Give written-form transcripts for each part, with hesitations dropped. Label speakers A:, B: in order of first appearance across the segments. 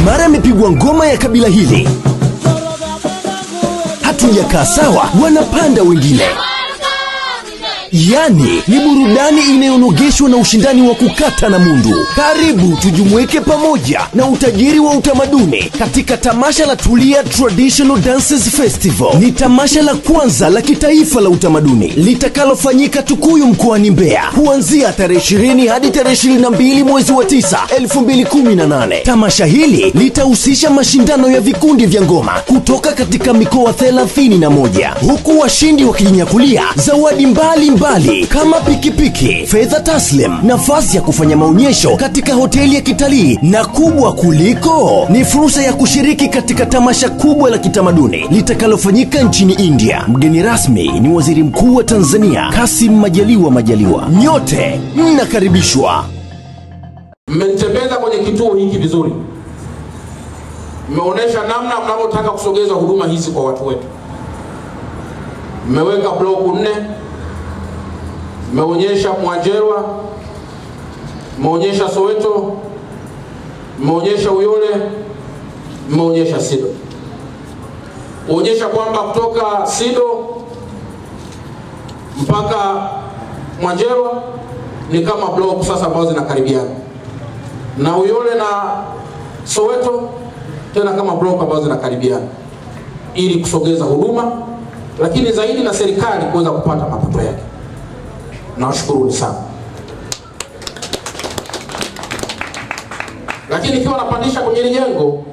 A: mara imepigwa ngoma ya kabila hili. Hatujakaa sawa, wanapanda wengine. Yani ni burudani inayonogeshwa na ushindani wa kukata na mundu. Karibu tujumuike pamoja na utajiri wa utamaduni katika tamasha la Tulia Traditional Dances Festival. Ni tamasha la kwanza la kitaifa la utamaduni litakalofanyika Tukuyu mkoani Mbeya kuanzia tarehe 20 hadi tarehe 22 mwezi wa 9, 2018. Tamasha hili litahusisha mashindano ya vikundi vya ngoma kutoka katika mikoa 31, huku washindi wakijinyakulia zawadi mbali kama pikipiki, fedha taslim, nafasi ya kufanya maonyesho katika hoteli ya kitalii, na kubwa kuliko ni fursa ya kushiriki katika tamasha kubwa la kitamaduni litakalofanyika nchini India. Mgeni rasmi ni Waziri Mkuu wa Tanzania Kassim Majaliwa. Nyote mnakaribishwa.
B: Mmenitembeza kwenye kituo hiki vizuri. Mmeonesha namna mnavyotaka kusogeza huduma hizi kwa watu wetu. Mmeweka block 4, mmeonyesha Mwanjerwa, mmeonyesha Soweto, mmeonyesha Uyole, mmeonyesha Sido. Kuonyesha kwamba kutoka Sido mpaka Mwanjerwa ni kama block sasa ambazo zinakaribiana, na Uyole na Soweto tena kama block ambazo zinakaribiana, ili kusogeza huduma, lakini zaidi na serikali kuweza kupata mapato yake. Nawashukuru sana. Lakini ikiwa napandisha kwenye ile jengo,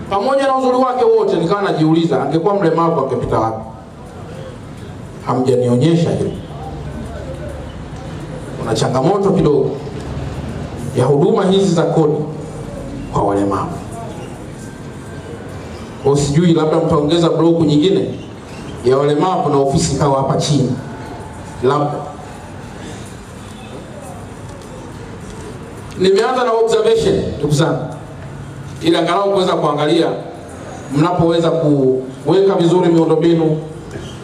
B: pamoja na uzuri wake wote, nikawa najiuliza angekuwa mlemavu angepita wapi? Hamjanionyesha hilo. Kuna changamoto kidogo ya huduma hizi za kodi kwa walemavu. Sijui labda mtaongeza bloku nyingine ya walemavu na ofisi kawa hapa chini. Labda. Nimeanza na observation, ndugu zangu, ili angalau kuweza kuangalia mnapoweza kuweka vizuri miundombinu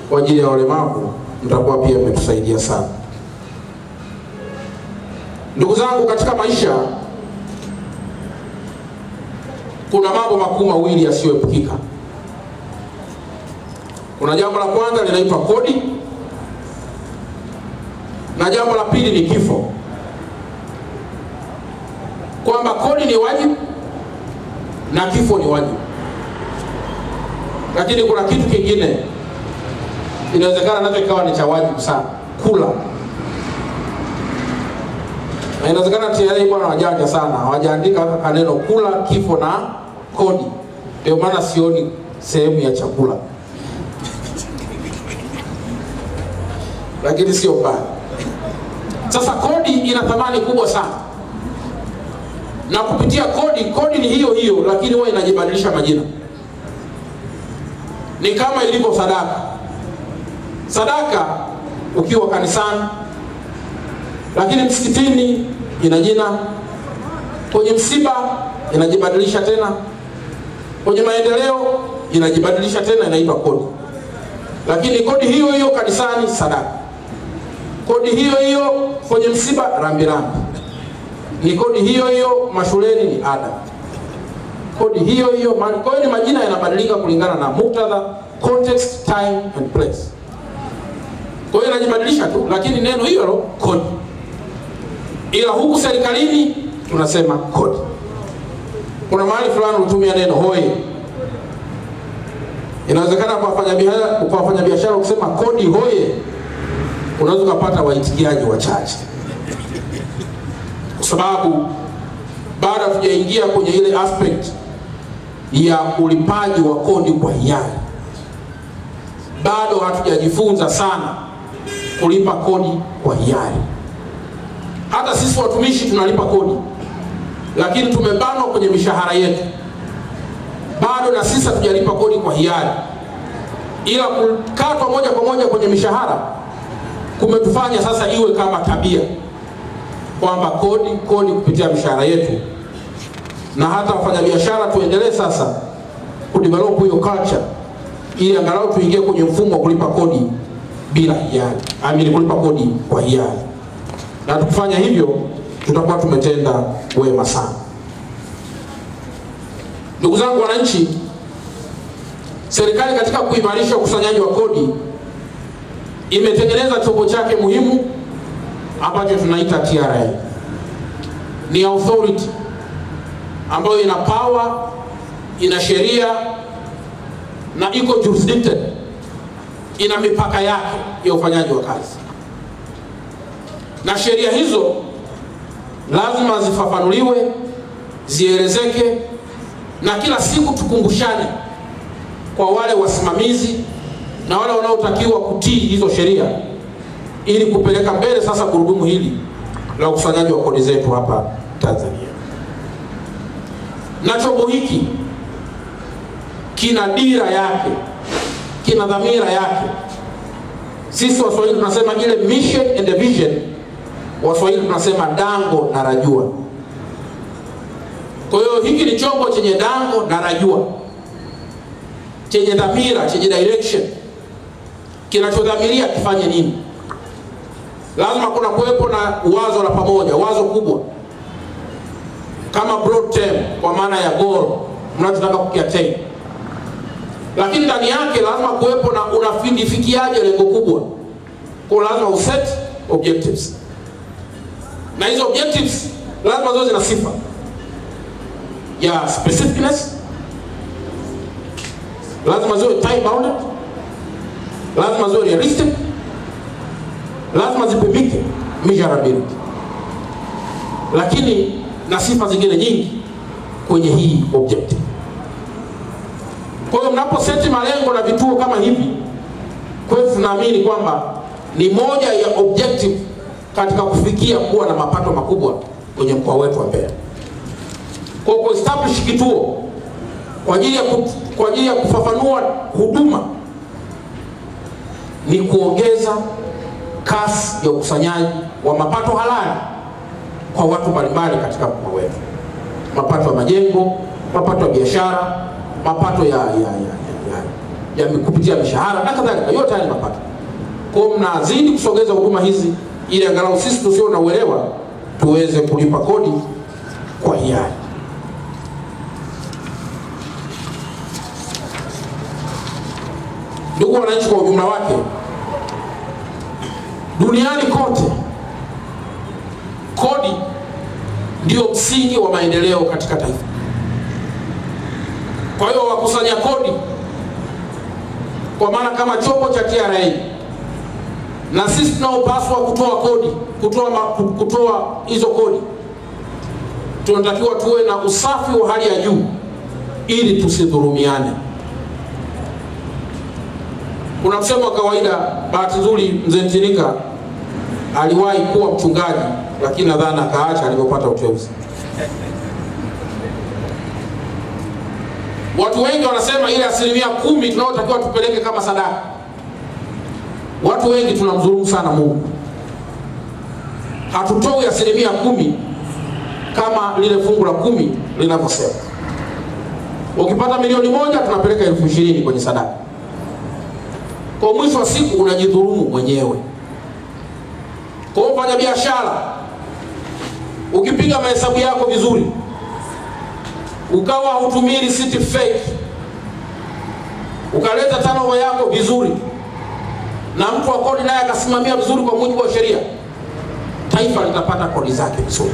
B: kwa ajili ya walemavu, mtakuwa pia mmetusaidia sana. Ndugu zangu, katika maisha kuna mambo makuu mawili yasiyoepukika. Kuna jambo la kwanza linaitwa kodi, na jambo la pili ni kifo. Kwamba kodi ni wajibu na kifo ni wajibu. Lakini kuna kitu kingine inawezekana nacho ikawa ni cha wajibu sana, kula. Na inawezekana TRA bwana wajanja sana, hawajaandika kaneno kula, kifo na kodi. Ndio maana sioni sehemu ya chakula. Lakini sio mbaya. Sasa kodi ina thamani kubwa sana. Na kupitia kodi ni hiyo lakini huwa inajibadilisha majina. Ni kama ilivyo sadaka. Sadaka ukiwa kanisani, lakini msikitini ina jina, kwenye msiba inajibadilisha tena, kwenye maendeleo inajibadilisha tena, inaitwa kodi. Lakini kodi hiyo kanisani sadaka, kodi hiyo kwenye msiba rambirambi, ni kodi hiyo mashuleni ni ada, kodi hiyo kwa hiyo ni majina yanabadilika kulingana na muktadha, context, time and place. Kwa hiyo inajibadilisha tu, lakini neno hilo kodi. Ila huku serikalini tunasema kodi. Kuna mahali fulani utumia neno hoye. Inawezekana kwa wafanya biashara ukisema kodi hoye, unaweza kupata waitikiaji wachache. Kwa sababu baada tujaingia kwenye ile aspect ya ulipaji wa kodi kwa hiari, bado hatujajifunza sana kulipa kodi kwa hiari. Hata sisi watumishi tunalipa kodi, lakini tumebanwa kwenye mishahara yetu. Bado na sisi hatujalipa kodi kwa hiari, ila kukatwa moja kwa moja kwenye mishahara kumetufanya sasa iwe kama tabia, kwamba kodi kupitia mishahara yetu. Na hata wafanyabiashara tuendelee sasa kudevelop hiyo culture, ili angalau tuingie kwenye mfumo wa kulipa kodi bila hiari, kulipa kodi kwa hiari. Na tukifanya hivyo tutakuwa tumetenda wema sana. Ndugu zangu wananchi, serikali katika kuimarisha ukusanyaji wa kodi imetengeneza chombo chake muhimu ambacho tunaita TRA. Ni authority ambayo ina power, ina sheria na iko jurisdicted, ina mipaka yake ya ufanyaji wa kazi. Na sheria hizo lazima zifafanuliwe, zielezeke, na kila siku tukumbushane kwa wale wasimamizi na wale wanaotakiwa kutii hizo sheria, ili kupeleka mbele sasa gurudumu hili la ukusanyaji wa kodi zetu hapa Tanzania. Na chombo hiki kina dira yake, kina dhamira yake. Sisi Waswahili tunasema ile mission and the vision, Waswahili tunasema dango na rajua. Kwa hiyo hiki ni chombo chenye dango na rajua, chenye dhamira, chenye direction, kinachodhamiria kifanye nini. Lazima kuna kuwepo na wazo la pamoja, wazo kubwa kama broad term, kwa maana ya goal mnachotaka kukiattain. Lakini ndani yake lazima kuwepo na unafikiaje lengo kubwa. Kwa lazima uset objectives, na hizo objectives lazima ziwe zina sifa ya specificness, lazima ziwe time bounded, lazima ziwe realistic, lazima zipimike, measurability, lakini na sifa zingine nyingi kwenye hii objective. Kwa hiyo mnapo seti malengo na vituo kama hivi, kwetu tunaamini kwamba ni moja ya objective katika kufikia kuwa na mapato makubwa kwenye mkoa wetu wa Mbeya. Kwa kuestablish kituo kwa ajili ya kufafanua huduma ni kuongeza kasi ya ukusanyaji wa mapato halali kwa watu mbalimbali katika mkoa wetu. Mapato ya majengo, mapato ya biashara, mapato ya kupitia mishahara na kadhalika, yote haya ni mapato. Kwa mnazidi kusogeza huduma hizi ili angalau sisi tusio na uelewa tuweze kulipa kodi kwa hiari. Ndugu wananchi, kwa ujumla wake, duniani kote kodi ndio msingi wa maendeleo katika taifa. Kwa hiyo wakusanya kodi, kwa maana kama chombo cha TRA, na sisi tunaopaswa kutoa kodi, kutoa hizo kodi, tunatakiwa tuwe na usafi wa hali ya juu ili tusidhulumiane. Kuna msemo wa kawaida, bahati nzuri Mzee Mtinika aliwahi kuwa mchungaji, lakini nadhani akaacha alipopata uteuzi. Watu wengi wanasema ile 10% tunayotakiwa tupeleke kama sadaka. Watu wengi tunamdhulumu sana Mungu. Hatutoi 10% kama lile fungu la 10 linavyosema. Ukipata milioni 1 tunapeleka 20,000 kwenye sadaka. Kwa mwisho wa siku unajidhulumu mwenyewe. Kwa mfanya biashara, ukipiga mahesabu yako vizuri, ukawa hutumii receipt fake, ukaleta turnover yako vizuri, na mtu wa kodi naye akasimamia vizuri kwa mujibu wa sheria, taifa litapata kodi zake vizuri.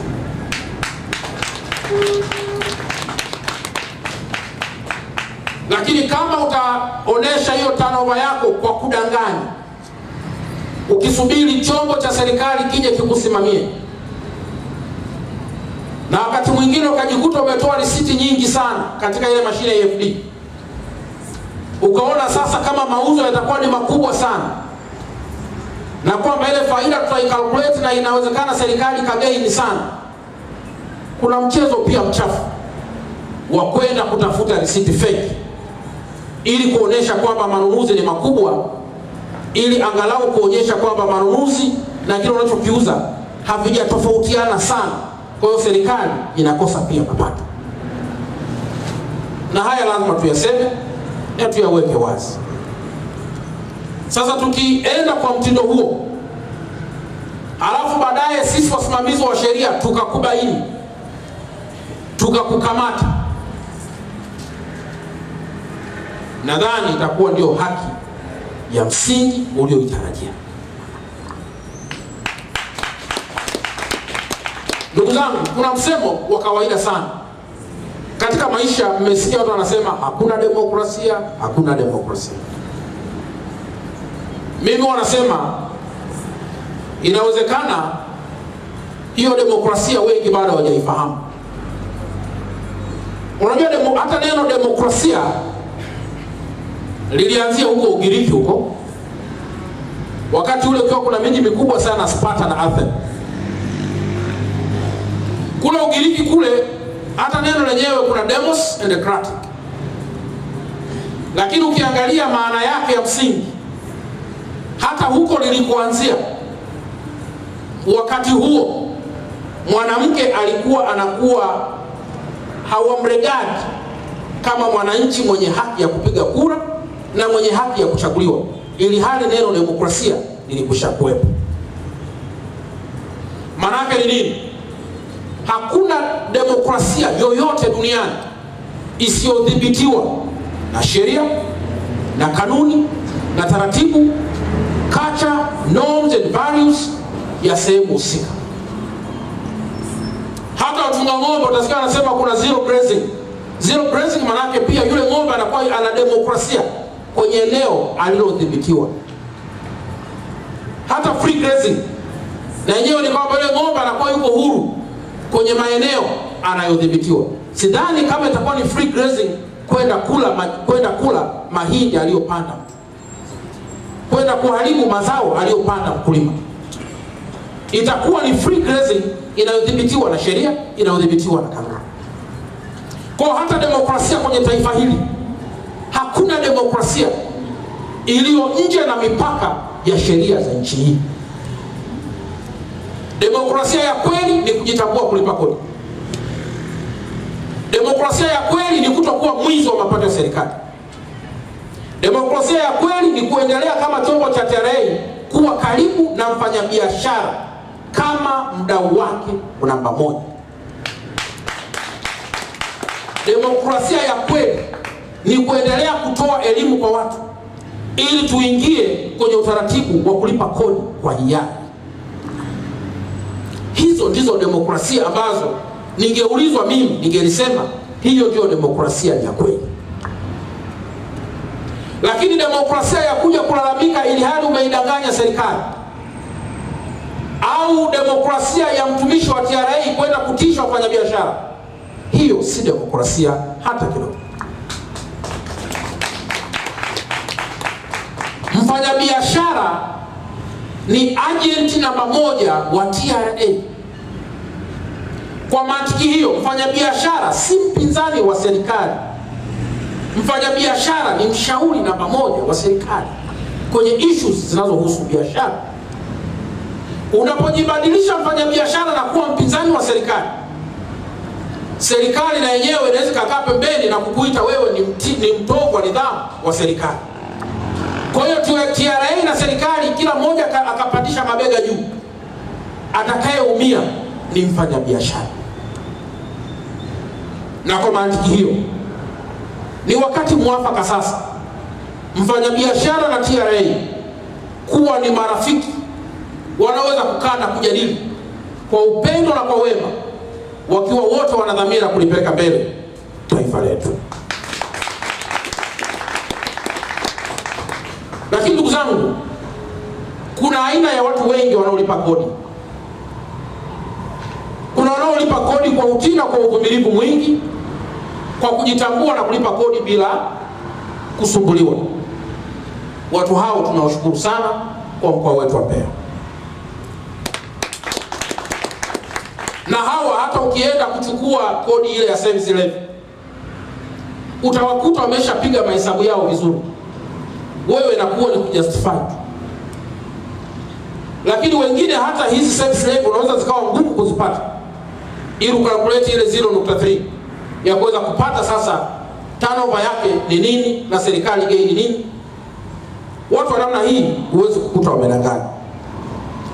B: Lakini kama utaonesha hiyo turnover yako kwa kudanganya, ukisubiri chombo cha serikali kije kikusimamie, na wakati mwingine ukajikuta umetoa risiti nyingi sana katika ile mashine ya EFD, ukaona sasa kama mauzo yatakuwa ni makubwa sana, na kwamba ile faida tutaikalculate na inawezekana serikali kagaini sana, kuna mchezo pia mchafu wa kwenda kutafuta risiti fake ili kuonesha kwamba manunuzi ni makubwa, ili angalau kuonyesha kwamba manunuzi na kile unachokiuza havijatofautiana sana. Kwa hiyo serikali inakosa pia mapato. Na haya lazima tuyaseme na tuyaweke wazi. Sasa tukienda kwa mtindo huo, alafu baadaye sisi wasimamizi wa sheria tukakubaini, tukakukamata, nadhani itakuwa ndio haki ya msingi ulioitarajia. Ndugu zangu, kuna msemo wa kawaida sana katika maisha. Mmesikia watu wanasema hakuna demokrasia, hakuna demokrasia. Mimi wanasema inawezekana hiyo demokrasia wengi bado hawajaifahamu. Unajua hata neno demokrasia lilianzia huko Ugiriki huko. Wakati ule ukiwa kuna miji mikubwa sana, Sparta na Athens. Kule Ugiriki kule hata neno lenyewe kuna demos and kratos. Lakini ukiangalia maana yake ya msingi, hata huko lilikuanzia. Wakati huo mwanamke alikuwa anakuwa hawamregadi kama mwananchi mwenye haki ya kupiga kura na mwenye haki ya kuchaguliwa, ili hali neno demokrasia lilikushakuwepo. Maana yake ni nini? Hakuna demokrasia yoyote duniani isiyodhibitiwa na sheria na kanuni na taratibu, culture, norms and values ya sehemu husika. Hata watunga ng'ombe utasikia anasema kuna zero grazing. Zero grazing maana yake pia yule ng'ombe anakuwa ana demokrasia kwenye eneo alilodhibitiwa. Hata free grazing na yenyewe ni kwamba yule ng'ombe anakuwa yuko huru kwenye maeneo anayodhibitiwa. Sidhani kama itakuwa ni free grazing kwenda kula mahindi aliyopanda, kwenda kuharibu mazao aliyopanda mkulima. Itakuwa ni free grazing inayodhibitiwa na sheria, inayodhibitiwa na kanuni. Kwa hata demokrasia kwenye taifa hili, hakuna demokrasia iliyo nje na mipaka ya sheria za nchi hii. Demokrasia ya kweli ni kujitambua kulipa kodi. Demokrasia ya kweli ni kutokuwa mwizi wa mapato ya serikali. Demokrasia ya kweli ni kuendelea kama chombo cha TRA kuwa karibu na mfanyabiashara kama mdau wake namba moja. Demokrasia ya kweli ni kuendelea kutoa elimu kwa watu ili tuingie kwenye utaratibu wa kulipa kodi kwa hiari. Hizo ndizo demokrasia ambazo ningeulizwa mimi ningelisema hiyo ndio demokrasia ya kweli. Lakini demokrasia ya kuja kulalamika ili hali umeidanganya serikali, au demokrasia ya mtumishi wa TRA kwenda kutisha wafanyabiashara, hiyo si demokrasia hata kidogo. Mfanyabiashara ni agent namba moja wa TRA. Kwa mantiki hiyo, mfanyabiashara si mpinzani wa serikali. Mfanyabiashara ni mshauri namba moja wa serikali kwenye issues zinazohusu biashara. Unapojibadilisha mfanyabiashara na kuwa mpinzani wa serikali, serikali na yenyewe inaweza kukaa pembeni na kukuita wewe ni mtovu wa nidhamu wa serikali. Kwa hiyo TRA na serikali kila mmoja akapandisha mabega juu. Atakayeumia ni mfanyabiashara. Na kwa mantiki hiyo, ni wakati mwafaka sasa mfanyabiashara na TRA kuwa ni marafiki wanaweza kukaa na kujadili kwa upendo na kwa wema, wakiwa wote wanadhamira kulipeleka mbele taifa letu. Lakini ndugu zangu, kuna aina ya watu wengi wanaolipa kodi. Kuna wanaolipa kodi kwa utii na kwa uvumilivu mwingi, kwa kujitambua na kulipa kodi bila kusumbuliwa. Watu hao tunawashukuru sana kwa mkoa wetu wa Mbeya. Na hawa hata ukienda kuchukua kodi ile ya service levy, utawakuta wameshapiga mahesabu yao vizuri. Wewe nakuwa ni kujustify. Lakini wengine hata hizi service levy unaweza zikawa ngumu kuzipata, ili ukalkulate ile 0.3 ya kuweza kupata sasa turnover yake ni nini na serikali gain ni nini. Watu wa namna hii huwezi kukuta wamedanganya.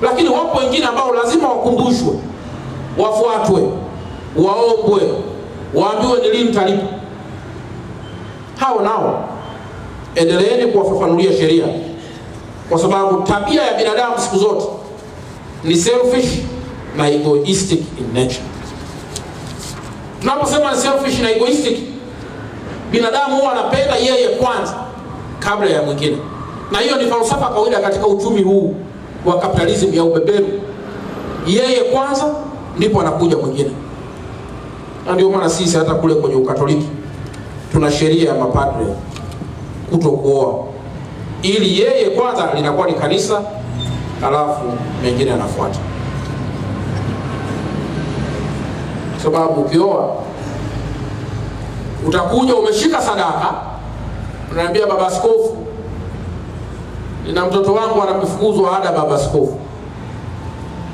B: Lakini wapo wengine ambao lazima wakumbushwe, wafuatwe, waombwe, waambiwe ni lini talipa. Hao nao endeleeni kuwafafanulia sheria, kwa sababu tabia ya binadamu siku zote ni selfish na egoistic in nature. Tunaposema ni selfish na egoistic, binadamu huwa anapenda yeye kwanza kabla ya mwingine, na hiyo ni falsafa kawaida katika uchumi huu wa kapitalism ya ubeberu. Yeye kwanza ndipo anakuja mwingine. Na ndio maana sisi hata kule kwenye Ukatoliki tuna sheria ya mapadre kutokuoa, ili yeye kwanza linakuwa ni kanisa, alafu mengine yanafuata. Sababu ukioa utakuja umeshika sadaka, unaniambia baba askofu, nina mtoto wangu anakufukuzwa ada baba askofu,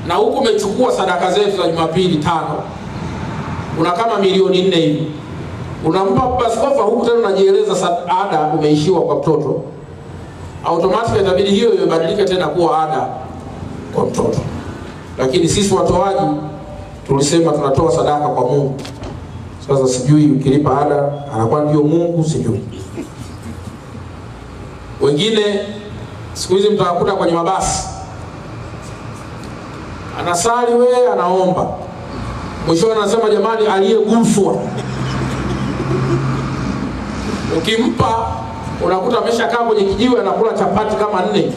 B: na huko umechukua sadaka zetu za Jumapili 5, una kama milioni 4 hivi, unampa baba askofu, huko tena unajieleza ada umeishiwa kwa mtoto, automatically itabidi hiyo ibadilike tena kuwa ada kwa mtoto. Lakini sisi watoaji tulisema tunatoa sadaka kwa Mungu. Sasa sijui ukilipa ada anakuwa ndio Mungu, sijui. Wengine siku hizi mtawakuta kwenye mabasi, anasali wewe anaomba, mwisho anasema jamani aliyeguswa. Ukimpa unakuta ameshakaa kwenye kijiwe anakula chapati kama 4.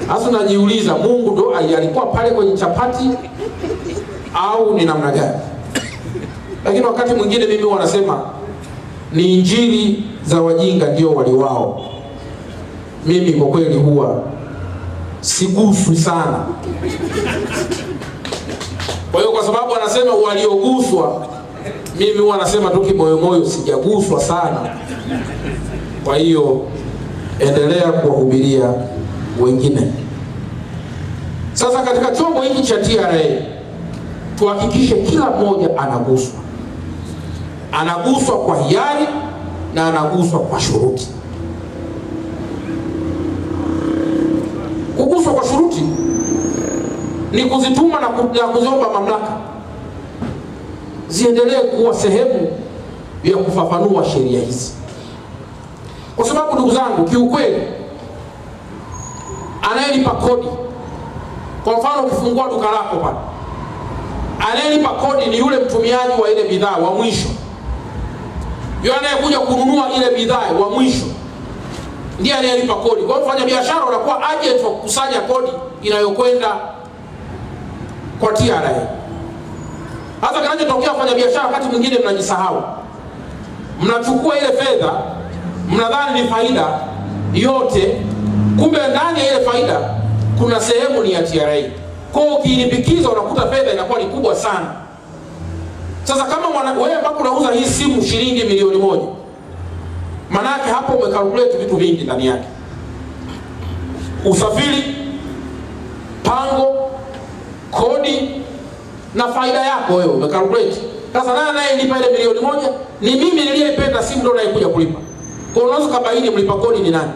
B: Hasa unajiuliza Mungu ndo alikuwa pale kwenye chapati au ni namna gani? Lakini wakati mwingine mimi wanasema ni injili za wajinga ndio waliwao. Mimi kwa kweli huwa siguswi sana. Kwa hiyo kwa sababu anasema walioguswa, mimi huwa nasema tu kimoyomoyo sijaguswa sana. Kwa hiyo endelea kuwahubiria wengine. Sasa katika chombo hiki cha TRA tuhakikishe kila mmoja anaguswa. Anaguswa kwa hiari na anaguswa kwa shuruti. Kuguswa kwa shuruti ni kuzituma na kuziomba mamlaka ziendelee kuwa sehemu ya kufafanua sheria hizi. Kwa sababu ndugu zangu, kiukweli anayelipa kodi, kwa mfano ukifungua duka lako pale, anayelipa kodi ni yule mtumiaji wa ile bidhaa wa mwisho. Yule anayekuja kununua ile bidhaa wa mwisho ndiye anayelipa kodi. Kwa hiyo mfanya biashara anakuwa agent wa kukusanya kodi inayokwenda kwa TRA. Hata kinachotokea mfanya biashara wakati mwingine mnajisahau. Mnachukua ile fedha, mnadhani ni faida yote, kumbe ndani ya ile faida kuna sehemu ni ya TRA. Kwa hiyo ukiilipikiza unakuta fedha inakuwa ni kubwa sana. Sasa kama wewe mpaka unauza hii simu shilingi milioni 1, maana yake hapo umekalkulate vitu vingi ndani yake. Usafiri, pango, kodi na faida yako wewe umekalkulate. Sasa nani anayelipa ile milioni 1? Ni mimi niliyependa simu ndo nayekuja kulipa. Kwa unaweza kubaini mlipa kodi ni nani?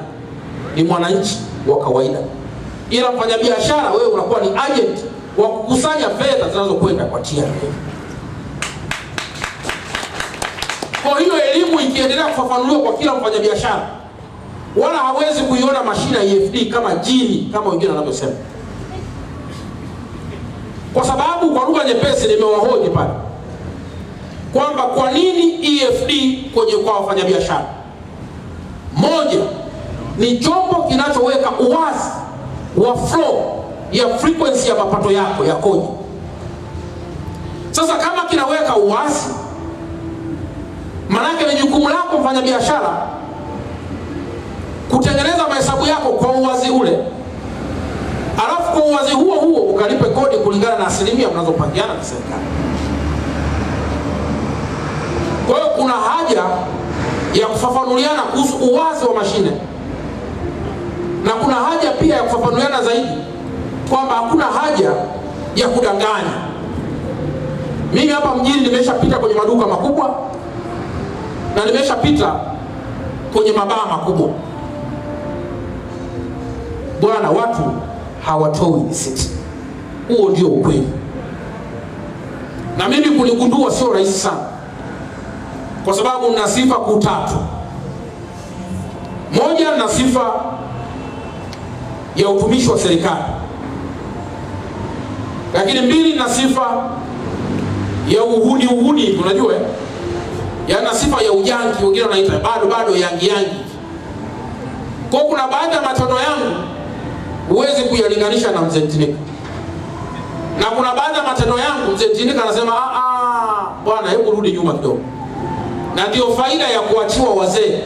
B: Ni mwananchi wa kawaida. Ila mfanyabiashara wewe unakuwa ni agent wa kukusanya fedha zinazokwenda kwa TRA. Kwa hiyo elimu ikiendelea kufafanuliwa kwa kila mfanyabiashara, wala hawezi kuiona mashine ya EFD kama jini kama wengine wanavyosema. Kwa sababu kwa lugha nyepesi nimewahoji pale kwamba kwa nini EFD kwa wafanyabiashara? Moja, ni chombo kinachoweka uwazi wa flow ya frequency ya mapato yako ya kodi. Sasa kama kinaweka uwazi, manake ni jukumu lako mfanyabiashara kutengeneza mahesabu yako kwa uwazi ule, alafu kwa uwazi huo huo ukalipe kodi kulingana na asilimia mnazopangiana na serikali. Kwa hiyo kuna haja ya kufafanuliana kuhusu uwazi wa mashine, na kuna haja pia ya kufafanuliana zaidi kwamba hakuna haja ya kudanganya. Mimi hapa mjini nimeshapita kwenye maduka makubwa na nimeshapita kwenye mabaa makubwa. Bwana, watu hawatoi risiti. Huo ndio ukweli. Na mimi kuligundua sio rahisi sana, kwa sababu nina sifa kuu 3. Moja, na sifa ya utumishi wa serikali. Lakini mbili, na sifa ya uhuni, unajua yana sifa ya ujangi, wengine wanaita bado yangi. Kwa kuna baadhi ya matendo yangu uweze kuyalinganisha na Mzee Mtinika, na kuna baadhi ya matendo yangu Mzee Mtinika anasema bwana, hebu rudi nyuma kidogo. Na ndio faida ya kuachiwa wazee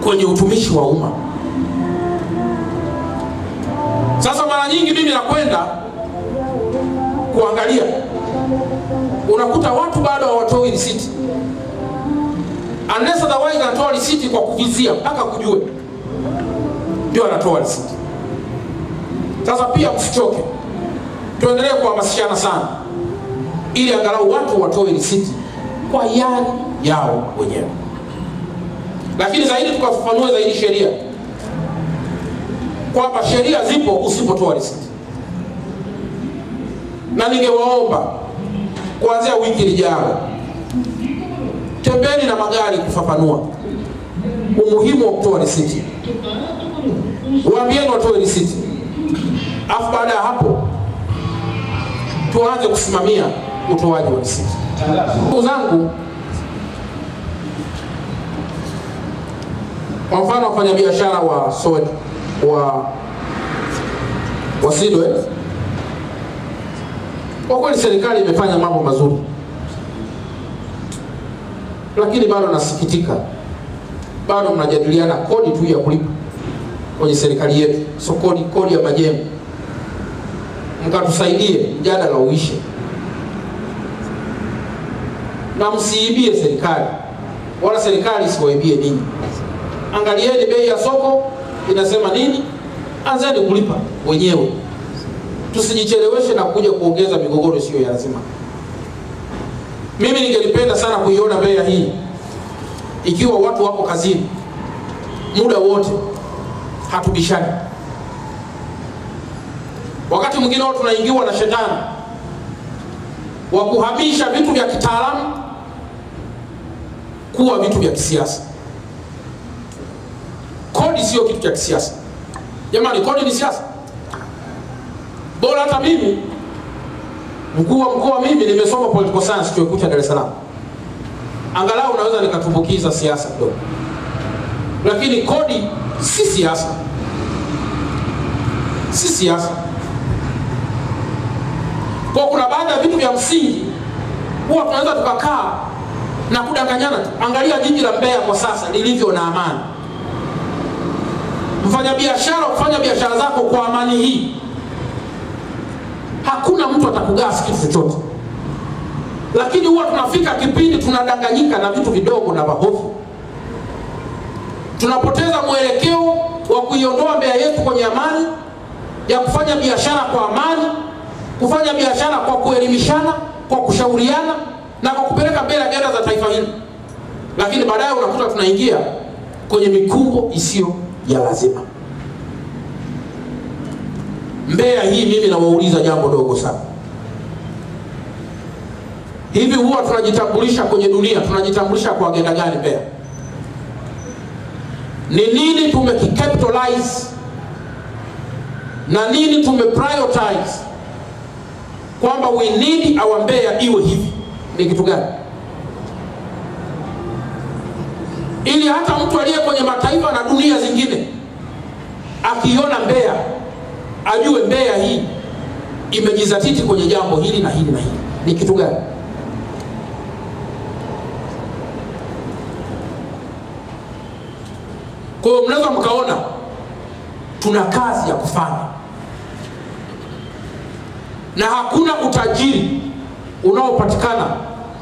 B: kwenye utumishi wa umma. Sasa mara nyingi mimi nakwenda kuangalia, unakuta watu bado hawatoi risiti, unless otherwise anatoa risiti kwa kuvizia mpaka kujue ndio anatoa risiti. Sasa pia msichoke, tuendelee kuhamasishana sana ili angalau watu watoe risiti kwa yari yao wenyewe. Lakini zaidi tukafafanue zaidi sheria, kwamba sheria zipo usipotoa risiti. Na ningewaomba kuanzia wiki ijayo tembeni na magari kufafanua umuhimu wa kutoa risiti. Waambieni watoe risiti, afu baada ya hapo tuanze kusimamia utoaji wa risiti. Ndugu zangu, kwa mfano wafanyabiashara wa Soweto wa Sidwe, kwa kweli serikali imefanya mambo mazuri, lakini bado nasikitika, bado mnajadiliana kodi tu ya kulipa kwenye serikali yetu. So kodi ya majengo, mkatusaidie mjadala uishe, na msiibie serikali, wala serikali isiwaibie ninyi. Angalieni bei ya soko inasema nini, anzeni kulipa wenyewe, tusijicheleweshe na kuja kuongeza migogoro sio ya lazima. Mimi ningelipenda sana kuiona bei hii ikiwa watu wako kazini muda wote, hatubishani. Wakati mwingine watu tunaingiwa na shetani wa kuhamisha vitu vya kitaalamu kuwa vitu vya kisiasa. Kodi sio kitu cha kisiasa. Jamani, kodi ni siasa. Bora hata mimi mkuu wa mkoa, mimi nimesoma political science chuo kikuu cha Dar es Salaam, angalau naweza nikatumbukiza siasa kidogo. Lakini kodi si siasa, si siasa. Kwa kuna baadhi ya vitu vya msingi huwa tunaweza tukakaa na kudanganyana. Angalia jiji la Mbeya kwa sasa lilivyo na amani. Mfanyabiashara kufanya biashara zako kwa amani hii, hakuna mtu atakugasi kitu chochote. Lakini huwa tunafika kipindi tunadanganyika na vitu vidogo na mahofu, tunapoteza mwelekeo wa kuiondoa Mbeya yetu kwenye amani ya kufanya biashara kwa amani, kufanya biashara kwa kuelimishana, kwa kushauriana na kwa kupeleka mbele agenda za taifa hili. Lakini baadaye unakuta tunaingia kwenye mikumbo isiyo ya lazima. Mbeya hii, mimi nawauliza jambo dogo sana. Hivi huwa tunajitambulisha kwenye dunia, tunajitambulisha kwa agenda gani Mbeya? Ni nini tumekicapitalize na nini tumeprioritize kwamba we need our Mbeya iwe hivi? Ni kitu gani? Ili hata mtu aliye kwenye mataifa na dunia zingine akiona Mbeya ajue Mbeya hii imejizatiti kwenye jambo hili na hili na hili. Ni kitu gani? Kwa hiyo mnaweza mkaona tuna kazi ya kufanya, na hakuna utajiri unaopatikana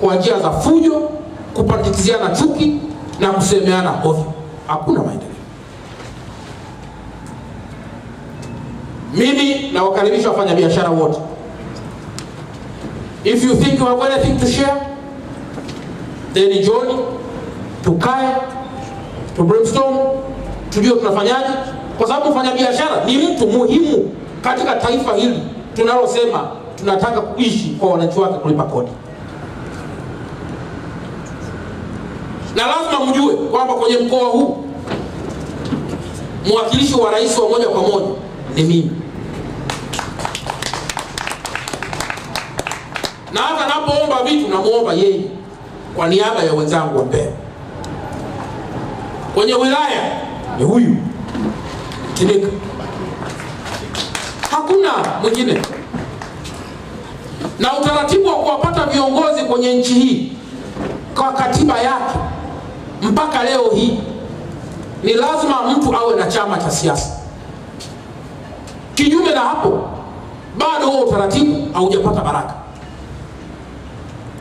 B: kwa njia za fujo, kupatikiziana chuki na kusemeana ovyo. Hakuna maendeleo. Mimi na wakaribisha wafanya biashara wote, if you think you have anything to share, then join, tukae, to brainstorm, tujue tunafanyaje, kwa sababu mfanya biashara ni mtu muhimu katika taifa hili tunalosema tunataka kuishi kwa wananchi wake kulipa kodi. Na lazima mjue kwamba kwenye mkoa huu mwakilishi wa rais wa moja kwa moja ni mimi. Na hata napoomba vitu namuomba yeye kwa niaba ya wenzangu wa Mbeya. Kwenye wilaya ni huyu Kindika, hakuna mwingine. Na utaratibu wa kuwapata viongozi kwenye nchi hii kwa katiba yake mpaka leo hii ni lazima mtu awe na chama cha siasa. Kinyume na hapo bado huo utaratibu haujapata baraka.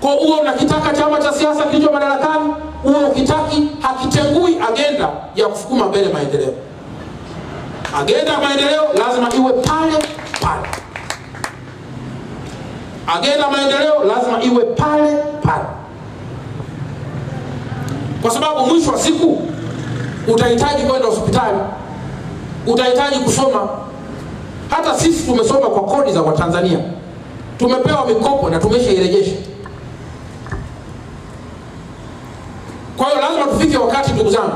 B: Kwa huo unakitaka chama cha siasa kilicho madarakani, huo ukitaki hakitengui agenda ya kusukuma mbele maendeleo. Agenda ya maendeleo lazima iwe pale pale. Agenda ya maendeleo lazima iwe pale pale. Kwa sababu mwisho wa siku utahitaji kwenda hospitali, utahitaji kusoma. Hata sisi tumesoma kwa kodi za Watanzania, tumepewa mikopo na tumeshairejesha. Kwa hiyo lazima tufike wakati, ndugu zangu,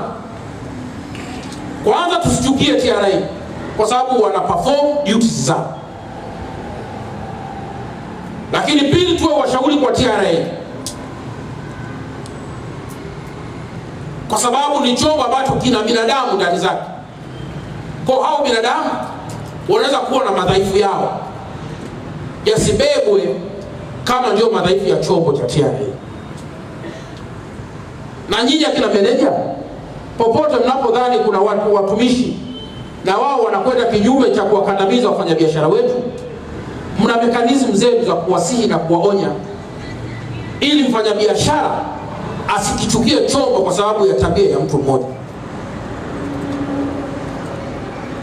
B: kwanza tusichukie TRA kwa sababu wana perform duties zao, lakini pili tuwe washauri kwa TRA kwa sababu ni chombo ambacho kina binadamu ndani zake. Kwa hao binadamu wanaweza kuwa na madhaifu yao, yasibebwe kama ndio madhaifu ya chombo cha TRA. Na nyinyi akina meneja, popote mnapodhani kuna watumishi na wao wanakwenda kinyume cha kuwakandamiza wafanyabiashara wetu, mna mekanizmu zenu za kuwasihi na kuwaonya ili mfanyabiashara asikichukie chombo kwa sababu ya tabia ya mtu mmoja.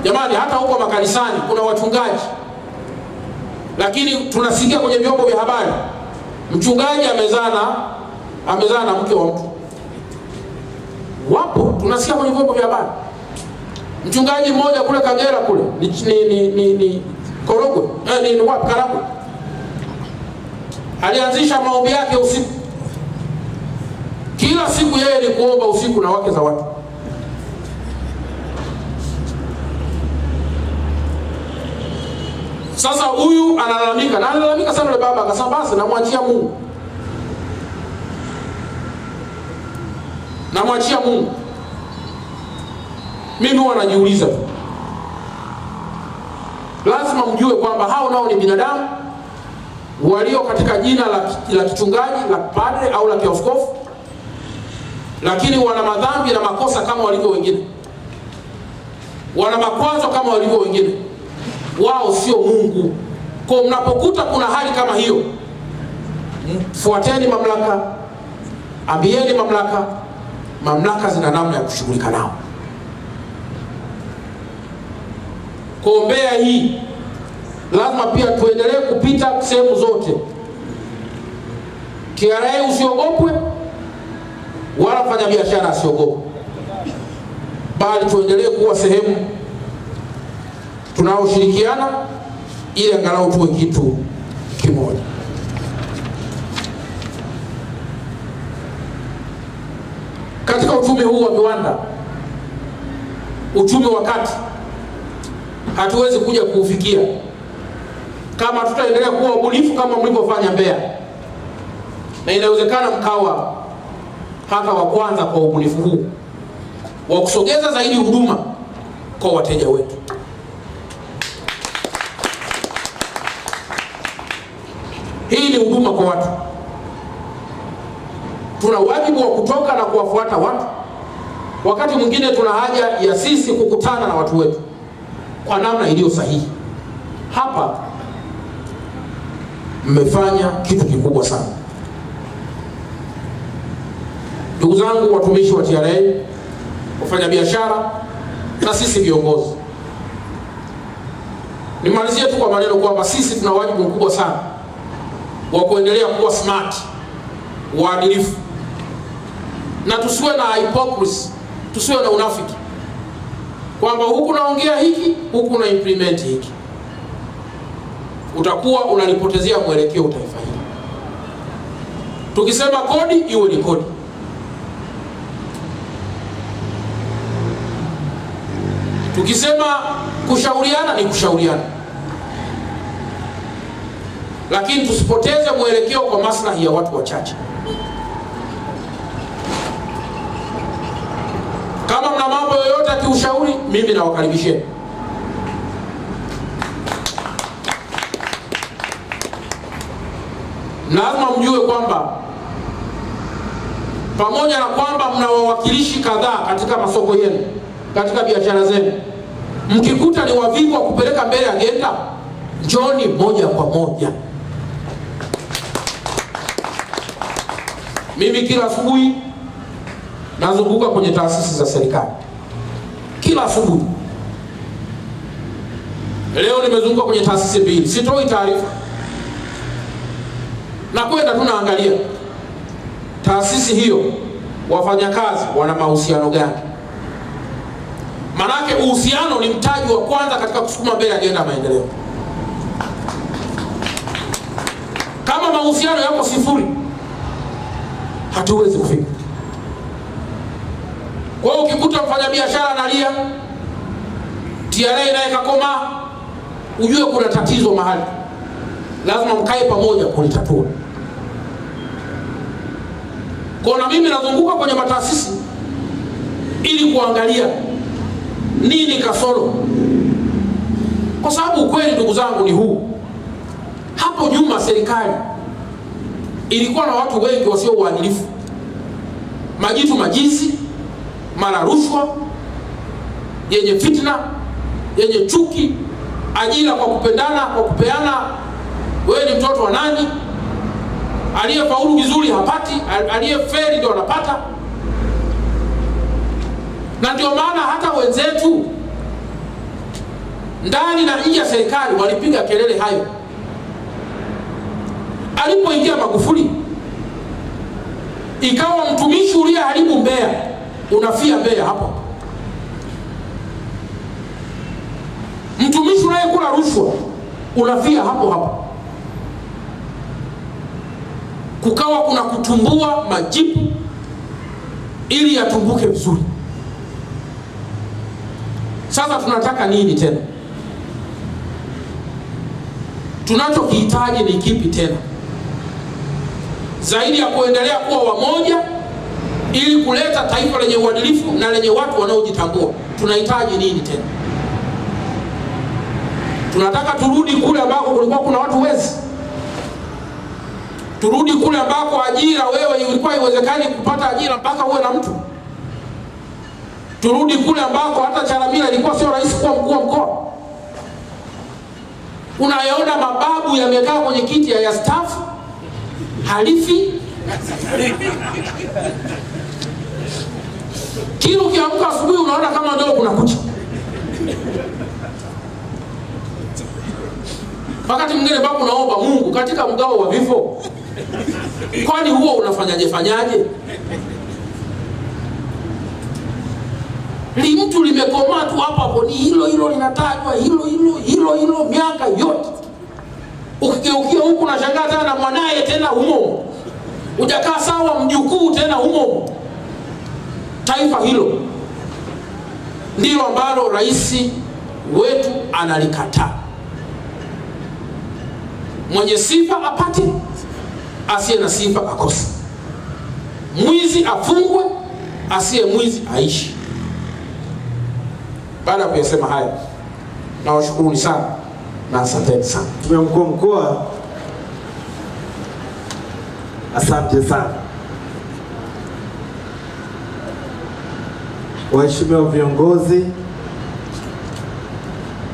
B: Jamani, hata huko makanisani kuna wachungaji, lakini tunasikia kwenye vyombo vya habari mchungaji amezaa na mke wa mtu. Wapo, tunasikia kwenye vyombo vya habari. Mchungaji mmoja kule Kagera kule ni Korogwe, ni wapi, Karagwe, alianzisha maombi yake usiku. Kila siku yeye ni kuomba usiku na wake za watu. Sasa huyu analalamika, na analalamika sana yule baba, akasema basi namwachia Mungu. Namwachia Mungu. Mimi huwa najiuliza tu, lazima mjue kwamba hao nao ni binadamu walio katika jina la kichungaji, la padre au la kioskofu, lakini wana madhambi na makosa kama walivyo wengine, wana makwazo kama walivyo wengine. Wao sio Mungu. Kwa mnapokuta kuna hali kama hiyo, fuateni mamlaka, ambieni mamlaka. Mamlaka zina namna ya kushughulika nao. Kwa Mbeya hii lazima pia tuendelee kupita sehemu zote. TRA usiogopwe, wala fanya biashara asiogope, bali tuendelee kuwa sehemu tunaoshirikiana ili angalau tuwe kitu kimoja. Katika uchumi huu wa viwanda, uchumi wa kati, hatuwezi kuja kuufikia kama tutaendelea kuwa wabunifu kama mlivyofanya Mbeya. Na inawezekana mkawa hata wa kwanza kwa ubunifu huu wa kusogeza zaidi huduma kwa wateja wetu. Hii ni huduma kwa watu. Tuna wajibu wa kutoka na kuwafuata watu. Wakati mwingine tuna haja ya sisi kukutana na watu wetu kwa namna iliyo sahihi. Hapa mmefanya kitu kikubwa sana. Ndugu zangu watumishi wa TRA, wafanya biashara na sisi viongozi, nimalizie tu kwa maneno kwamba sisi tuna wajibu mkubwa sana wa kuendelea kuwa smart, waadilifu, na tusiwe na hypocrisy, tusiwe na unafiki kwamba huku naongea hiki, huku na implement hiki. Utakuwa unalipotezea mwelekeo taifa hili. Tukisema kodi, iwe ni kodi. Tukisema kushauriana ni kushauriana, lakini tusipoteze mwelekeo kwa maslahi ya watu wachache. Kama mna mambo yoyote ya kiushauri, mimi nawakaribisheni. Lazima mjue kwamba pamoja na kwamba mna wawakilishi kadhaa katika masoko yenu, katika biashara zenu, mkikuta ni wavivu wa kupeleka mbele agenda, njoni moja kwa moja. Mimi kila asubuhi nazunguka kwenye taasisi za serikali, kila asubuhi. Leo nimezunguka kwenye taasisi 2, sitoi taarifa, na kwenda tunaangalia taasisi hiyo wafanyakazi wana mahusiano gani. Manake uhusiano ni mtaji wa kwanza katika kusukuma mbele agenda ya maendeleo. Kama mahusiano yako sifuri, hatuwezi kufika. Kwa hiyo ukikuta mfanyabiashara analia, TRA naye kakoma, ujue kuna tatizo mahali. Lazima mkae pamoja kulitatua. Kwa na mimi nazunguka kwenye mataasisi ili kuangalia nini kasoro. Kwa sababu ukweli ndugu zangu ni huu. Hapo nyuma serikali ilikuwa na watu wengi wasio waadilifu. Majitu majizi, mara rushwa, yenye fitna, yenye chuki, ajira kwa kupendana, kwa kupeana, wewe ni mtoto wa nani? Aliyefaulu vizuri hapati, aliyefeli ndio anapata. Na ndio maana hata wenzetu ndani na nje ya serikali walipiga kelele hayo. Alipoingia Magufuli, ikawa mtumishi uliyeharibu Mbeya unafia Mbeya hapo. Mtumishi unayekula rushwa unafia hapo hapo. Kukawa kuna kutumbua majipu ili yatumbuke vizuri. Sasa tunataka nini tena? Tunachokihitaji ni kipi tena? Zaidi ya kuendelea kuwa wamoja ili kuleta taifa lenye uadilifu na lenye watu wanaojitambua, tunahitaji nini tena? Tunataka turudi kule ambako kulikuwa kuna watu wezi. Turudi kule ambako ajira wewe ilikuwa haiwezekani kupata ajira mpaka uwe na mtu. Turudi kule ambako hata Chalamila ilikuwa sio rahisi kuwa mkuu wa mkoa. Unayaona mababu yamekaa kwenye kiti ya staff halifi. Kila ukiamka asubuhi unaona kama ndio kuna kucha. Wakati mwingine babu naomba Mungu katika mgao wa vifo, kwani huo unafanyaje? Li mtu limekomaa tu hapa ni hilo linatajwa, hilo miaka yote. Ukigeukia huku unashangaa tena mwanae tena humo. Hujakaa sawa mjukuu tena humo. Taifa hilo ndilo ambalo rais wetu analikataa. Mwenye sifa apate, asiye na sifa akose. Mwizi afungwe, asiye mwizi aishi. Baada ya kuyasema haya, nawashukuruni sana na asanteni sana.
C: Mheshimiwa Mkuu wa Mkoa, asante sana. Waheshimiwa viongozi,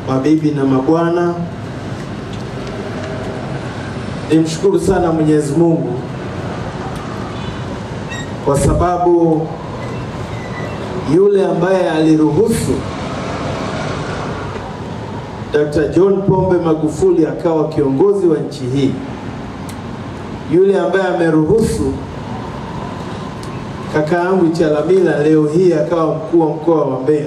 C: mabibi na mabwana, nimshukuru sana Mwenyezi Mungu kwa sababu yule ambaye aliruhusu Dr. John Pombe Magufuli akawa kiongozi wa nchi hii, yule ambaye ameruhusu kaka yangu Chalamila leo hii akawa mkuu wa mkoa wa Mbeya,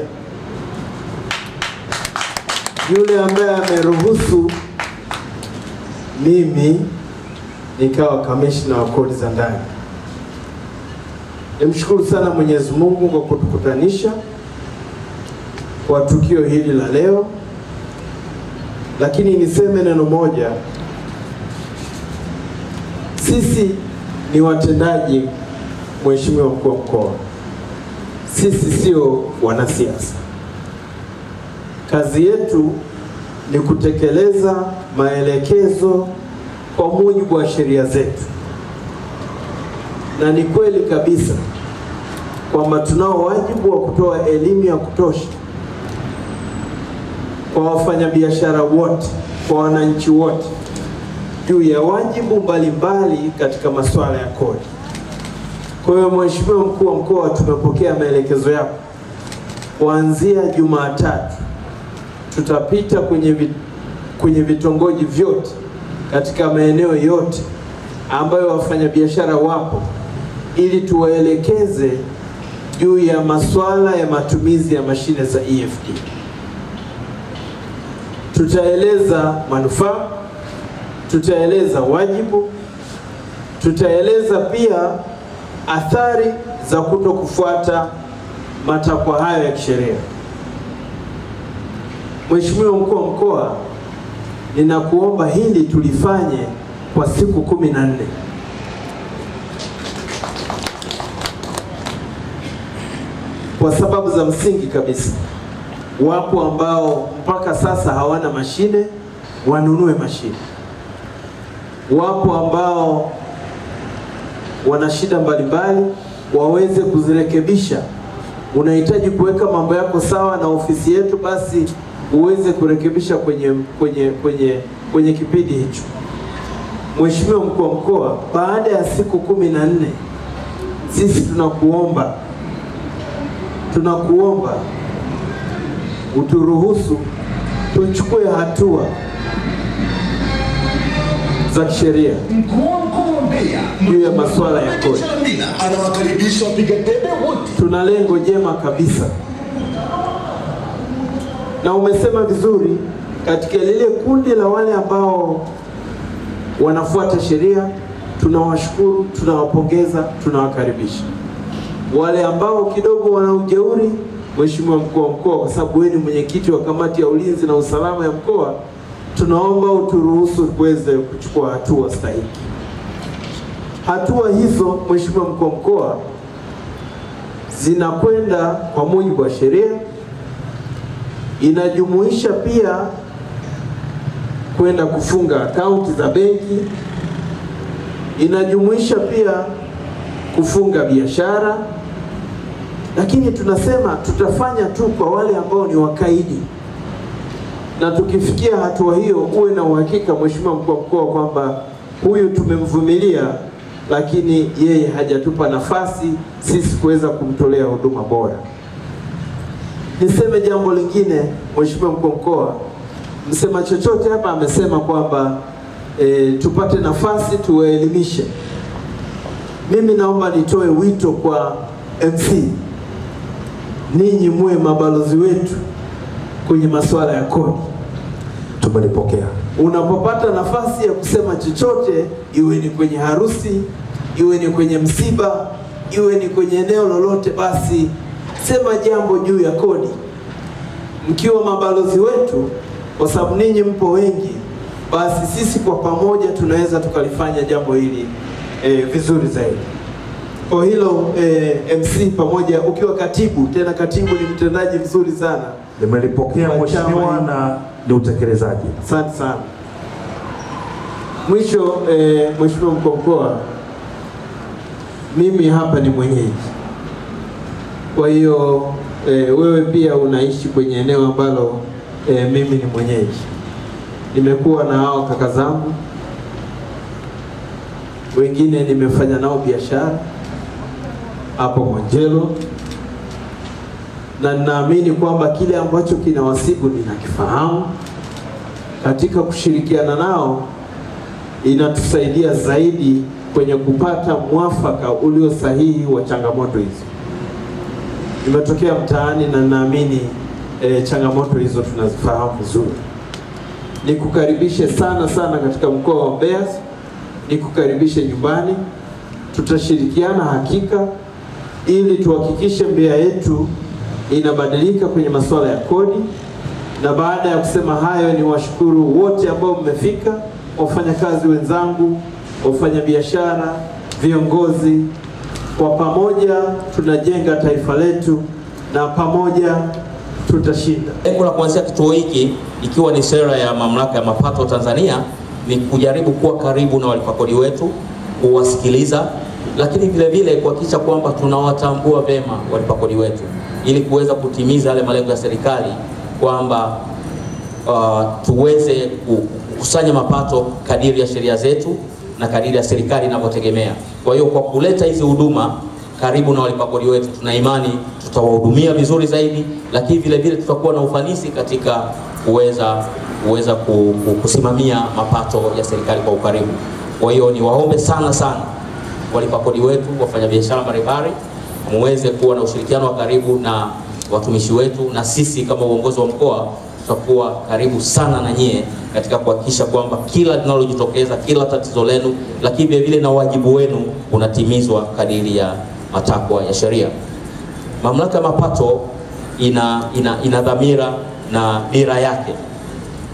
C: yule ambaye ameruhusu mimi nikawa kamishna wa kodi za ndani. Nimshukuru sana Mwenyezi Mungu kwa kutukutanisha, wa tukio hili la leo, lakini niseme neno moja. Sisi ni watendaji, Mheshimiwa Mkuu wa Mkoa. Sisi sio wanasiasa. Kazi yetu ni kutekeleza maelekezo kwa mujibu wa sheria zetu. Na ni kweli kabisa kwamba tunao wajibu wa kutoa elimu ya kutosha kwa wafanyabiashara wote, kwa wananchi wote, juu ya wajibu mbalimbali katika masuala ya kodi. Kwa hiyo Mheshimiwa Mkuu wa Mkoa, tumepokea maelekezo yako. Kuanzia Jumatatu tutapita kwenye vitongoji vyote katika maeneo yote ambayo wafanyabiashara wapo, ili tuwaelekeze juu ya masuala ya matumizi ya mashine za EFD. Tutaeleza manufaa, tutaeleza wajibu, tutaeleza pia athari za kutokufuata matakwa hayo ya kisheria. Mheshimiwa Mkuu wa Mkoa, ninakuomba hili tulifanye kwa siku 14. Kwa sababu za msingi kabisa. Wapo ambao mpaka sasa hawana mashine, wanunue mashine. Wapo ambao wana shida mbalimbali, waweze kuzirekebisha. Unahitaji kuweka mambo yako sawa na ofisi yetu, basi uweze kurekebisha kwenye kipindi hicho. Mheshimiwa Mkuu wa Mkoa, baada ya siku 14 sisi tunakuomba uturuhusu tuchukue hatua za kisheria juu ya masuala ya kodi. Tuna lengo jema kabisa, na umesema vizuri, katika lile kundi la wale ambao wanafuata sheria, tunawashukuru, tunawapongeza, tunawakaribisha. Wale ambao kidogo wana ujeuri, Mheshimiwa Mkuu wa Mkoa, kwa sababu wewe ni mwenyekiti wa kamati ya ulinzi na usalama ya mkoa, tunaomba uturuhusu kuweze kuchukua hatua stahiki. Hatua hizo, Mheshimiwa Mkuu wa Mkoa, zinakwenda kwa mujibu wa sheria. Inajumuisha pia kwenda kufunga akaunti za benki, inajumuisha pia kufunga biashara, lakini tunasema tutafanya tu kwa wale ambao ni wakaidi. Na tukifikia hatua hiyo, uwe na uhakika Mheshimiwa Mkuu wa Mkoa kwamba huyu tumemvumilia, lakini yeye hajatupa nafasi sisi kuweza kumtolea huduma bora. Niseme jambo lingine, Mheshimiwa Mkuu wa Mkoa, msema chochote hapa amesema kwamba tupate nafasi tuwaelimishe. Mimi naomba nitoe wito kwa MC, ninyi muwe mabalozi wetu kwenye masuala ya kodi.
D: Tumelipokea.
C: Unapopata nafasi ya kusema chochote, iwe ni kwenye harusi, iwe ni kwenye msiba, iwe ni kwenye eneo lolote, basi sema jambo juu ya kodi, mkiwa mabalozi wetu, kwa sababu ninyi mpo wengi, basi sisi kwa pamoja tunaweza tukalifanya jambo hili vizuri zaidi. Kwa hilo MC pamoja, ukiwa katibu, tena katibu ni mtendaji mzuri sana.
D: Nimelipokea Mheshimiwa, na ni utekelezaji.
C: Asante sana. Mwisho, Mheshimiwa Mkuu wa Mkoa, mimi hapa ni mwenyeji. Kwa hiyo wewe pia unaishi kwenye eneo ambalo mimi ni mwenyeji. Nimekuwa na hao kaka zangu, wengine nimefanya nao biashara hapo Mwanjelo, na ninaamini kwamba kile ambacho kinawasibu ninakifahamu. Katika kushirikiana nao inatusaidia zaidi kwenye kupata mwafaka ulio sahihi wa changamoto hizo. Nimetokea mtaani na ninaamini changamoto hizo tunazifahamu vizuri. Nikukaribishe sana sana katika mkoa wa Mbeya, nikukaribishe nyumbani. Tutashirikiana hakika ili tuhakikishe Mbeya yetu inabadilika kwenye masuala ya kodi. Na baada ya kusema hayo, ni washukuru wote ambao mmefika, wafanyakazi wenzangu, wafanyabiashara, viongozi. Kwa pamoja tunajenga taifa letu na pamoja tutashinda.
E: Lengo la kuanzia kituo hiki, ikiwa ni sera ya Mamlaka ya Mapato Tanzania, ni kujaribu kuwa karibu na walipa kodi wetu, kuwasikiliza, lakini vile vile kuhakikisha kwamba tunawatambua vema walipa kodi wetu ili kuweza kutimiza yale malengo ya serikali, kwamba tuweze kukusanya mapato kadiri ya sheria zetu na kadiri ya serikali inavyotegemea. Kwa hiyo kwa kuleta hizi huduma karibu na walipa kodi wetu, tuna imani tutawahudumia vizuri zaidi, lakini vile vile tutakuwa na ufanisi katika kuweza kusimamia mapato ya serikali kwa ukaribu. Kwa hiyo ni waombe sana walipa kodi wetu, wafanyabiashara mbalimbali, muweze kuwa na ushirikiano wa karibu na watumishi wetu, na sisi kama uongozi wa mkoa tutakuwa karibu sana na nyie katika kuhakikisha kwamba kila linalojitokeza, kila tatizo lenu, lakini vile vile na wajibu wenu unatimizwa kadiri ya matakwa ya sheria. Mamlaka ya Mapato ina dhamira na dira yake.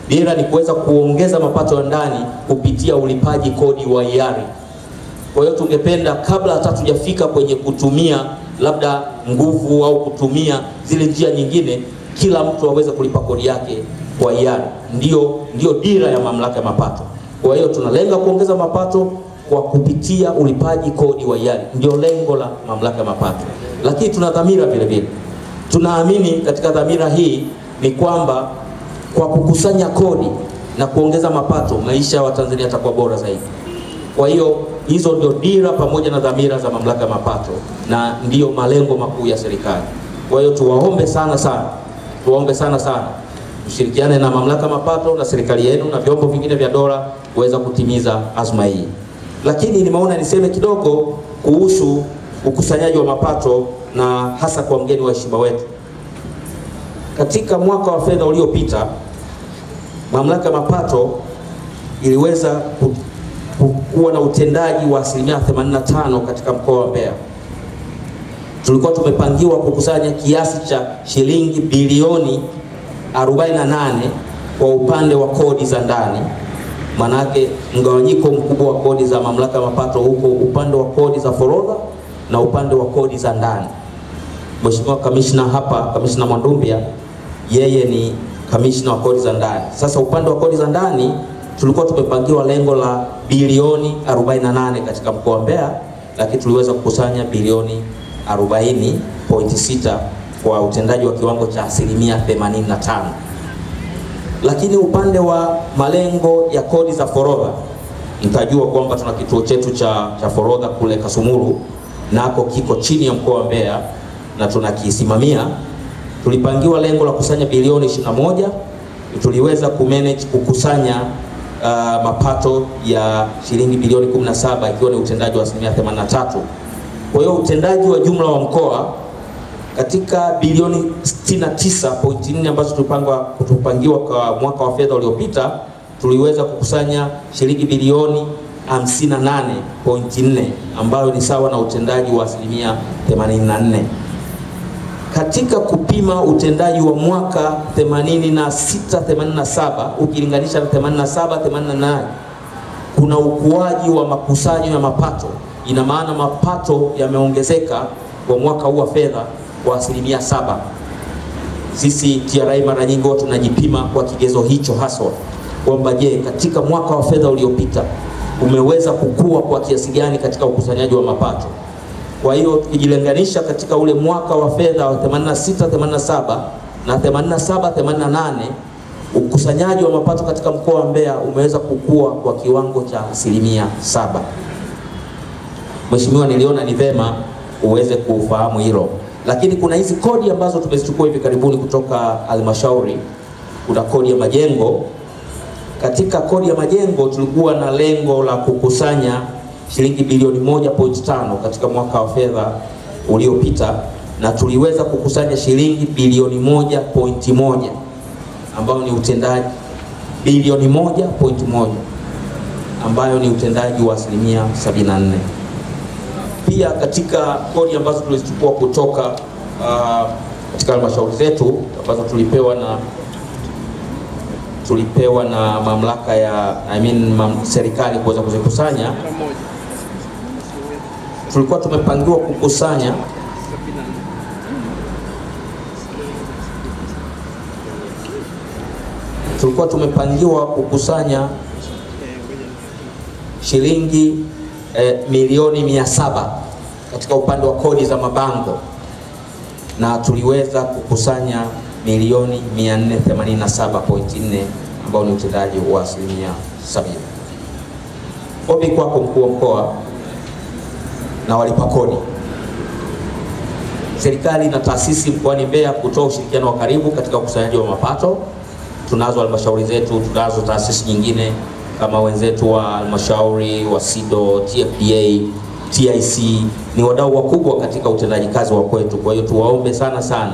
E: Dira ni kuweza kuongeza mapato ya ndani kupitia ulipaji kodi wa hiari. Kwa hiyo tungependa, kabla hata tujafika kwenye kutumia labda nguvu au kutumia zile njia nyingine, kila mtu aweze kulipa kodi yake kwa hiari. Ndio dira ya Mamlaka ya Mapato. Kwa hiyo tunalenga kuongeza mapato kwa kupitia ulipaji kodi wa hiari. Ndio lengo la Mamlaka ya Mapato. Lakini tuna dhamira vile vile. Tunaamini katika dhamira hii ni kwamba kwa kukusanya kodi na kuongeza mapato, maisha ya Watanzania yatakuwa bora zaidi. Kwa hiyo hizo ndio dira pamoja na dhamira za Mamlaka ya Mapato, na ndio malengo makuu ya serikali. Kwa hiyo tuwaombe sana tushirikiane na Mamlaka ya Mapato na serikali yenu na vyombo vingine vya dola kuweza kutimiza azma hii. Lakini nimeona niseme kidogo kuhusu ukusanyaji wa mapato, na hasa kwa mgeni wa heshima wetu. Katika mwaka wa fedha uliopita, Mamlaka ya Mapato iliweza kuwa na utendaji wa 85% katika mkoa wa Mbeya. Tulikuwa tumepangiwa kukusanya kiasi cha shilingi bilioni 48 kwa upande wa kodi za ndani. Manake mgawanyiko mkubwa wa kodi za Mamlaka ya Mapato huko upande wa kodi za forodha na upande wa kodi za ndani. Mheshimiwa Kamishna hapa, Kamishna Mwandumbia, yeye ni Kamishna wa kodi za ndani. Sasa upande wa kodi za ndani tulikuwa tumepangiwa lengo la bilioni 48 katika mkoa wa Mbeya, lakini tuliweza kukusanya bilioni 40.6 kwa utendaji wa kiwango cha 85%. Lakini upande wa malengo ya kodi za forodha, mtajua kwamba tuna kituo chetu cha forodha kule Kasumulu, nako kiko chini ya mkoa wa Mbeya na tunakisimamia. Tulipangiwa lengo la kusanya bilioni 21, tuliweza kukusanya mapato ya shilingi bilioni 17, ikiwa ni utendaji wa 83%. Kwa hiyo utendaji wa jumla wa mkoa katika bilioni 69.4 ambazo tulipangiwa kwa mwaka wa fedha uliopita, tuliweza kukusanya shilingi bilioni 58.4, ambayo ni sawa na utendaji wa 84%. Katika kupima utendaji wa mwaka 86-87 ukilinganisha na 87-88, kuna ukuaji wa makusanyo ya mapato. Ina maana mapato yameongezeka kwa mwaka huu wa fedha kwa 7%. Sisi TRA mara nyingi tunajipima kwa kigezo hicho haswa, kwamba je, katika mwaka wa fedha uliopita umeweza kukua kwa kiasi gani katika ukusanyaji wa mapato. Kwa hiyo tukijilinganisha katika ule mwaka wa fedha wa 86-87 na 87-88, ukusanyaji wa mapato katika mkoa wa Mbeya umeweza kukua kwa kiwango cha 7%. Mheshimiwa, niliona ni vema uweze kufahamu hilo. Lakini kuna hizi kodi ambazo tumezichukua hivi karibuni kutoka halmashauri. Kuna kodi ya majengo. Katika kodi ya majengo tulikuwa na lengo la kukusanya shilingi bilioni 1.5 katika mwaka wa fedha uliopita, na tuliweza kukusanya shilingi bilioni 1.1, ambayo ni utendaji bilioni 1.1, ambayo ni utendaji wa 74%. Pia katika kodi ambazo tulizichukua kutoka katika halmashauri zetu ambazo tulipewa na mamlaka ya serikali kuweza kuzikusanya, tulikuwa tumepangiwa kukusanya shilingi milioni 700 katika upande wa kodi za mabango, na tuliweza kukusanya milioni 487.4 ambao ni utendaji wa 70%. Ombi kwako mkuu wa mkoa na walipa kodi, serikali na taasisi mkoani Mbeya kutoa ushirikiano wa karibu katika ukusanyaji wa mapato. Tunazo halmashauri zetu, tunazo taasisi nyingine kama wenzetu wa halmashauri wa SIDO, TFDA, TIC, ni wadau wakubwa katika utendaji kazi wa kwetu. Kwa hiyo tuwaombe sana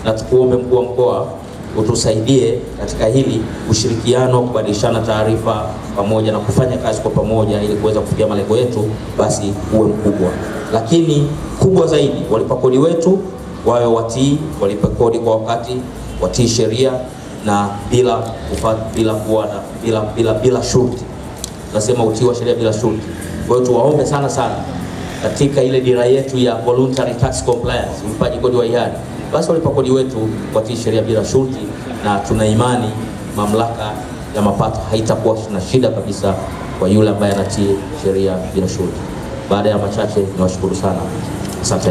E: na tukuombe mkuu wa mkoa utusaidie katika hili, ushirikiano, kubadilishana taarifa pamoja na kufanya kazi kwa pamoja ili kuweza kufikia malengo yetu, basi uwe mkubwa. Lakini kubwa zaidi, walipa kodi wetu wawe watii, walipa kodi kwa wakati, watii sheria na bila shurti. Tunasema utii wa sheria bila shurti. Kwa hiyo tuwaombe sana katika ile dira yetu ya voluntary tax compliance, ulipaji kodi wa hiari, basi walipa kodi wetu watii sheria bila shurti, na tuna imani mamlaka ya mapato haitakuwa na shida kabisa kwa yule ambaye anatii sheria bila shurti. Baada ya machache, niwashukuru sana. Asante.